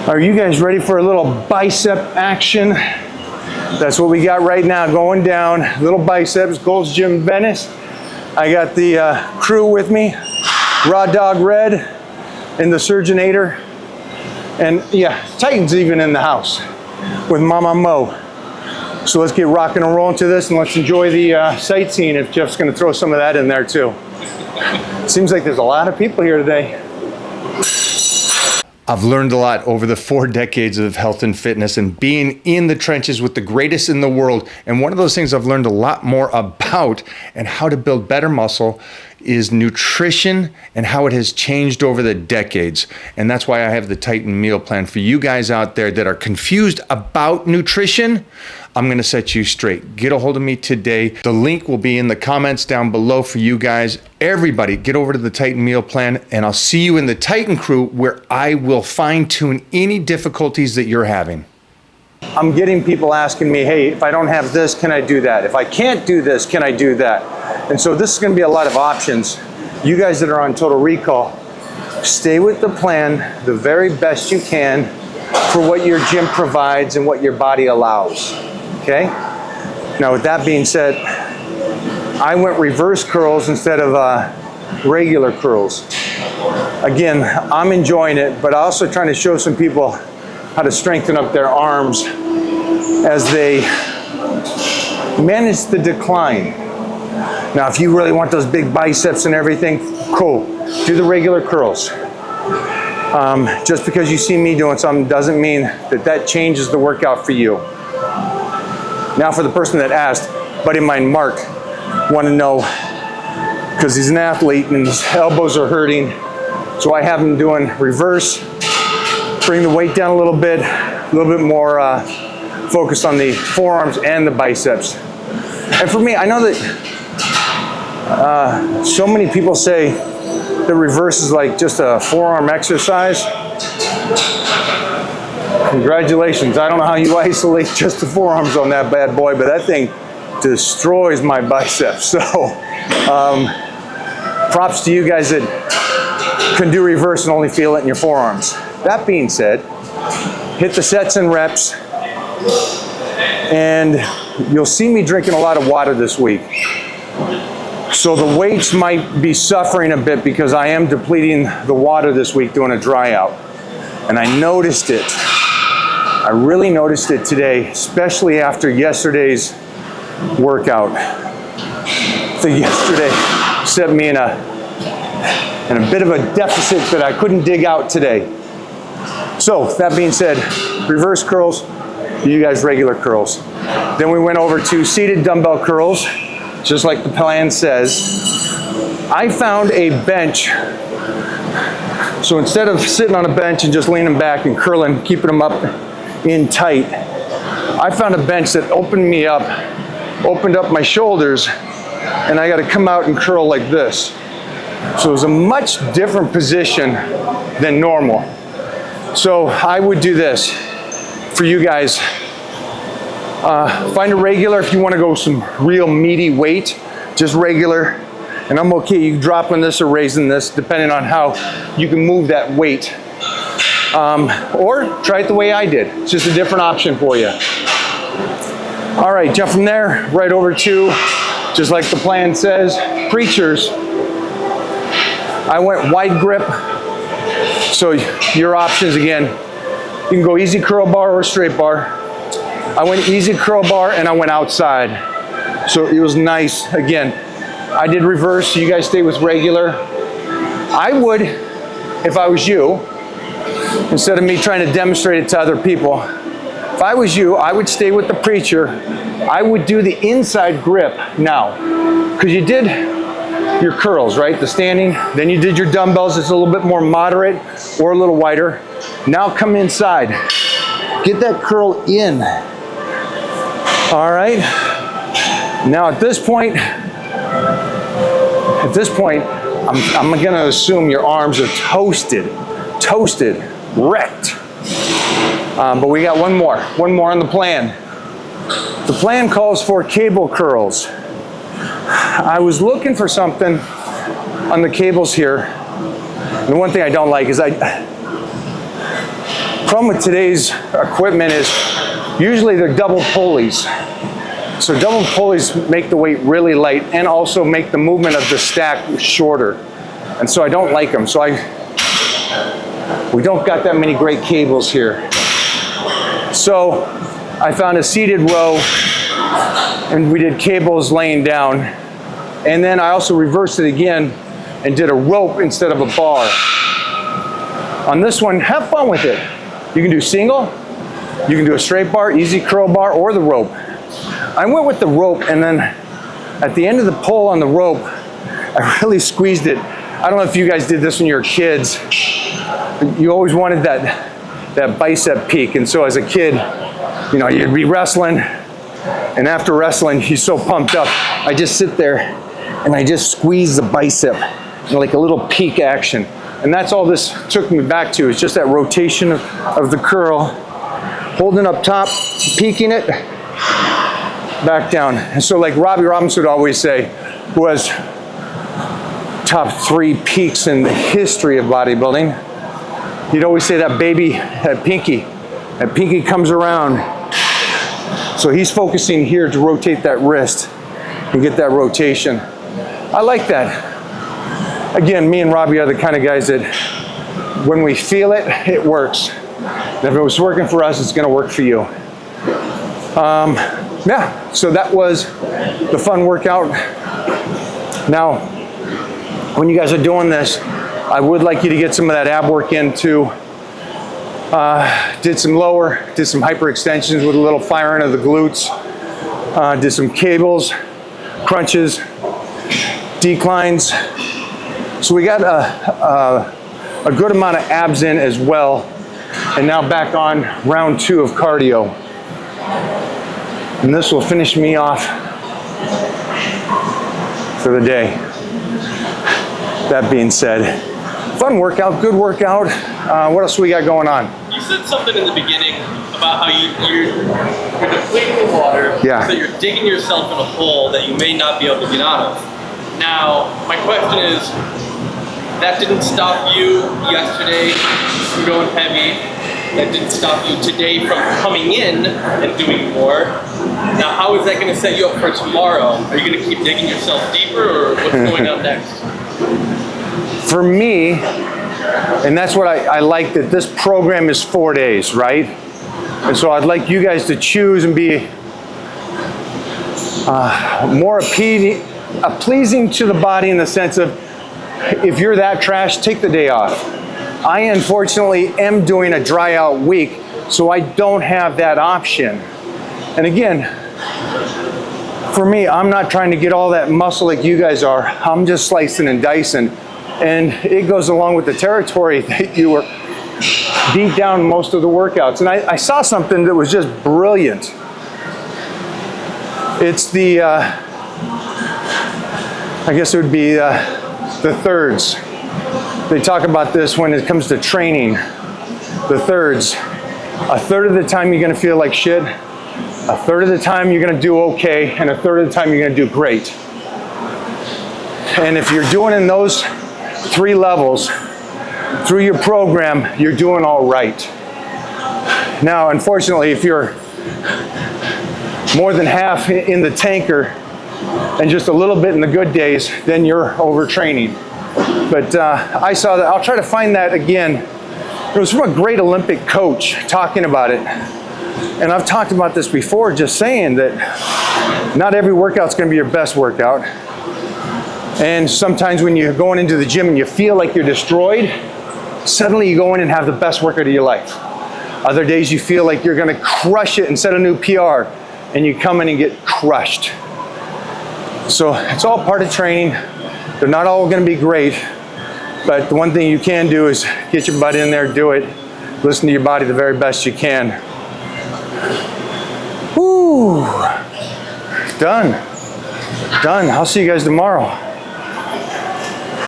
Are you guys ready for a little bicep action? That's what we got right now going down. Little biceps, Gold's Gym Venice. I got the crew with me, Raw Dog Red and the Surgeonator. And yeah, Titan's even in the house with Mama Mo. So let's get rocking and rolling to this, and let's enjoy the sightseeing if Jeff's gonna throw some of that in there too. Seems like there's a lot of people here today. I've learned a lot over the 4 decades of health and fitness and being in the trenches with the greatest in the world. And one of those things I've learned a lot more about and how to build better muscle is nutrition and how it has changed over the decades. And that's why I have the Titan meal plan for you guys out there that are confused about nutrition. I'm gonna set you straight. Get a hold of me today. The link will be in the comments down below for you guys. Everybody get over to the Titan meal plan, and I'll see you in the Titan crew where I will fine tune any difficulties that you're having. I'm getting people asking me, hey, if I don't have this, can I do that? If I can't do this, can I do that? And so this is gonna be a lot of options. You guys that are on Total Recall, stay with the plan the very best you can for what your gym provides and what your body allows, okay? Now with that being said, I went reverse curls instead of regular curls. Again, I'm enjoying it, but also trying to show some people how to strengthen up their arms as they manage the decline. Now, if you really want those big biceps and everything, cool, do the regular curls. Just because you see me doing something doesn't mean that that changes the workout for you. Now for the person that asked, buddy of mine, Mark, wanted to know, because he's an athlete and his elbows are hurting, so I have him doing reverse, bring the weight down a little bit more focused on the forearms and the biceps. And for me, I know that so many people say the reverse is like just a forearm exercise. Congratulations. I don't know how you isolate just the forearms on that bad boy, but that thing destroys my biceps. So props to you guys that can do reverse and only feel it in your forearms. That being said, hit the sets and reps, and you'll see me drinking a lot of water this week. So the weights might be suffering a bit because I am depleting the water this week doing a dry out. And I noticed it. I really noticed it today, especially after yesterday's workout. I think yesterday set me in a bit of a deficit that I couldn't dig out today. So that being said, reverse curls, you guys regular curls. Then we went over to seated dumbbell curls, just like the plan says. I found a bench. So instead of sitting on a bench and just leaning back and curling, keeping them up in tight, I found a bench that opened up my shoulders, and I got to come out and curl like this. So it was a much different position than normal. So I would do this for you guys. Find a regular if you want to go some real meaty weight, just regular. And I'm okay, you dropping this or raising this, depending on how you can move that weight. Or try it the way I did. It's just a different option for you. All right, jump from there right over to, just like the plan says, preachers. I went wide grip. So your options again, you can go easy curl bar or straight bar. I went easy curl bar and I went outside. So it was nice. Again, I did reverse, so you guys stay with regular. I would, if I was you, instead of me trying to demonstrate it to other people, if I was you, I would stay with the preacher. I would do the inside grip now, because you did your curls, right? The standing, then you did your dumbbells. It's a little bit more moderate or a little wider. Now come inside. Get that curl in. All right. Now at this point, I'm gonna assume your arms are toasted, wrecked. But we got one more on the plan. The plan calls for cable curls. I was looking for something on the cables here. And the one thing I don't like is problem with today's equipment is usually they're double pulleys. So double pulleys make the weight really light and also make the movement of the stack shorter. And so I don't like them. So we don't got that many great cables here. So I found a seated row and we did cables laying down. And then I also reversed it again and did a rope instead of a bar. On this one, have fun with it. You can do single, you can do a straight bar, easy curl bar, or the rope. I went with the rope, and then at the end of the pull on the rope, I really squeezed it. I don't know if you guys did this when you were kids. You always wanted that bicep peak, and so as a kid, you know, you'd be wrestling, and after wrestling, you're so pumped up. I just sit there, and I just squeeze the bicep, you know, like a little peak action. And that's all this took me back to, is just that rotation of the curl, holding up top, peaking it, back down. And so like Robbie Robinson would always say, who has top 3 peaks in the history of bodybuilding, he'd always say that pinky comes around. So he's focusing here to rotate that wrist and get that rotation. I like that. Again, me and Robbie are the kind of guys that when we feel it, it works. And if it was working for us, it's gonna work for you. Yeah, so that was the fun workout. Now, when you guys are doing this, I would like you to get some of that ab work in too. Did some lower, did some hyperextensions with a little firing of the glutes. Did some cables, crunches, declines. So we got a good amount of abs in as well. And now back on round 2 of cardio. And this will finish me off for the day. That being said, fun workout, good workout. What else we got going on? You said something in the beginning about how you're depleting the water, yeah, so you're digging yourself in a hole that you may not be able to get out of. Now, my question is, that didn't stop you yesterday from going heavy. That didn't stop you today from coming in and doing more. Now, how is that going to set you up for tomorrow? Are you going to keep digging yourself deeper, or what's going on next? For me, and that's what I like, that this program is 4 days, right? And so I'd like you guys to choose and be more pleasing to the body in the sense of, if you're that trash, take the day off. I unfortunately am doing a dry out week, so I don't have that option. And again, for me, I'm not trying to get all that muscle like you guys are. I'm just slicing and dicing. And it goes along with the territory that you were beat down most of the workouts. And I saw something that was just brilliant. It's the, I guess it would be the thirds. They talk about this when it comes to training. The thirds. A third of the time you're gonna feel like shit. A third of the time you're gonna do okay. And a third of the time you're gonna do great. And if you're doing in those 3 levels through your program, you're doing all right. Now, unfortunately, if you're more than half in the tanker and just a little bit in the good days, then you're overtraining. But I saw that. I'll try to find that again. It was from a great Olympic coach talking about it. And I've talked about this before, just saying that not every workout's going to be your best workout. And sometimes when you're going into the gym and you feel like you're destroyed, suddenly you go in and have the best workout of your life. Other days you feel like you're going to crush it and set a new PR, and you come in and get crushed. So it's all part of training. They're not all going to be great, but the one thing you can do is get your butt in there, do it, listen to your body the very best you can. Woo! Done. I'll see you guys tomorrow.